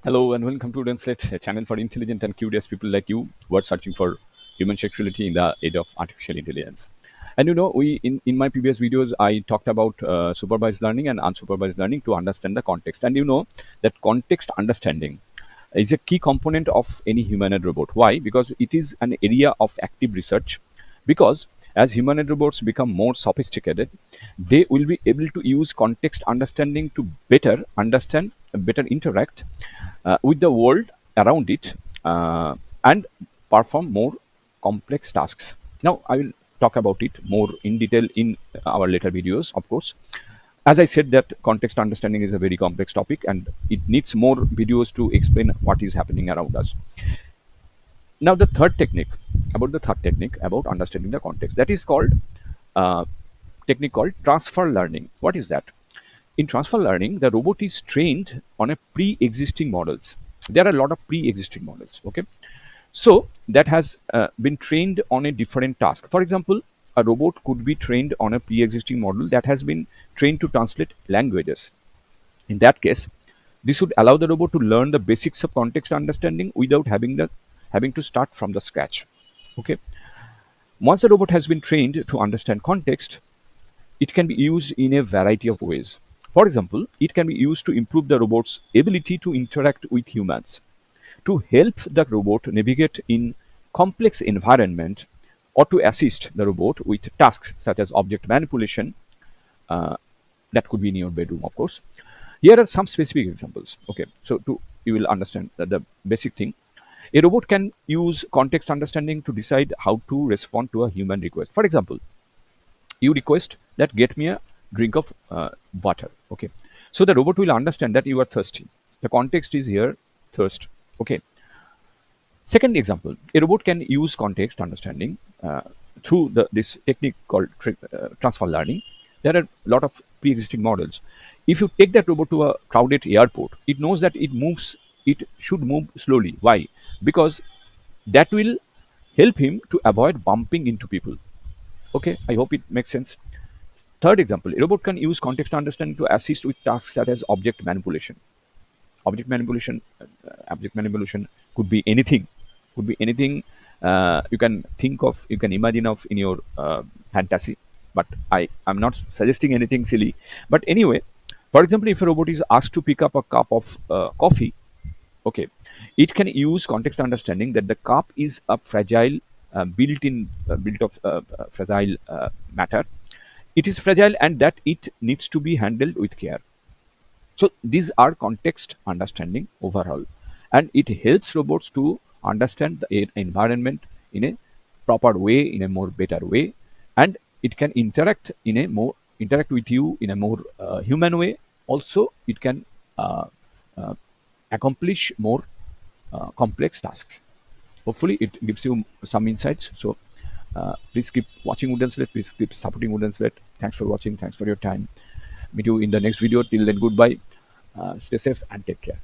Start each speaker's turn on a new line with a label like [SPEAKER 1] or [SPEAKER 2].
[SPEAKER 1] Hello and welcome to Denslet, a channel for intelligent and curious people like you who are searching for human sexuality in the age of artificial intelligence. And in my previous videos, I talked about supervised learning and unsupervised learning to understand the context. And you know that context understanding is a key component of any humanoid robot. Why? Because it is an area of active research. Because as humanoid robots become more sophisticated, they will be able to use context understanding to better understand, better interact with the world around it, and perform more complex tasks. Now, I will talk about it more in detail in our later videos, of course. As I said, that context understanding is a very complex topic and it needs more videos to explain what is happening around us. Now, the third technique about understanding the context, that is called uh, technique called transfer learning. What is that? In transfer learning, the robot is trained on a pre-existing models. There are a lot of pre-existing models. Okay, so that has been trained on a different task. For example, a robot could be trained on a pre-existing model that has been trained to translate languages. In that case, this would allow the robot to learn the basics of context understanding without having to start from the scratch. Okay, once the robot has been trained to understand context, it can be used in a variety of ways. For example, it can be used to improve the robot's ability to interact with humans, to help the robot navigate in complex environment, or to assist the robot with tasks such as object manipulation. That could be in your bedroom, of course. Here are some specific examples. Okay, so to you will understand the basic thing. A robot can use context understanding to decide how to respond to a human request. For example, you request that get me a drink of water. Okay, so the robot will understand that you are thirsty. The context is here thirst. Okay, second example, a robot can use context understanding through this technique called transfer learning. There are a lot of pre-existing models. If you take that robot to a crowded airport, it knows that it should move slowly. Why? Because that will help him to avoid bumping into people. Okay, I hope it makes sense. Third example, a robot can use context understanding to assist with tasks such as object manipulation. Object manipulation could be anything. Could be anything you can think of, you can imagine of in your fantasy. But I'm not suggesting anything silly. But anyway, for example, if a robot is asked to pick up a cup of coffee, okay, it can use context understanding that the cup is a fragile, built of fragile matter. It is fragile and that it needs to be handled with care. So these are context understanding overall, and it helps robots to understand the environment in a proper way, in a more better way, and it can interact with you in a more human way. Also, it can uh, uh, accomplish more complex tasks. Hopefully, it gives you some insights. So, please keep watching Wooden Slate. Please keep supporting Wooden Slate. Thanks for watching. Thanks for your time. Meet you in the next video. Till then, goodbye. Stay safe and take care.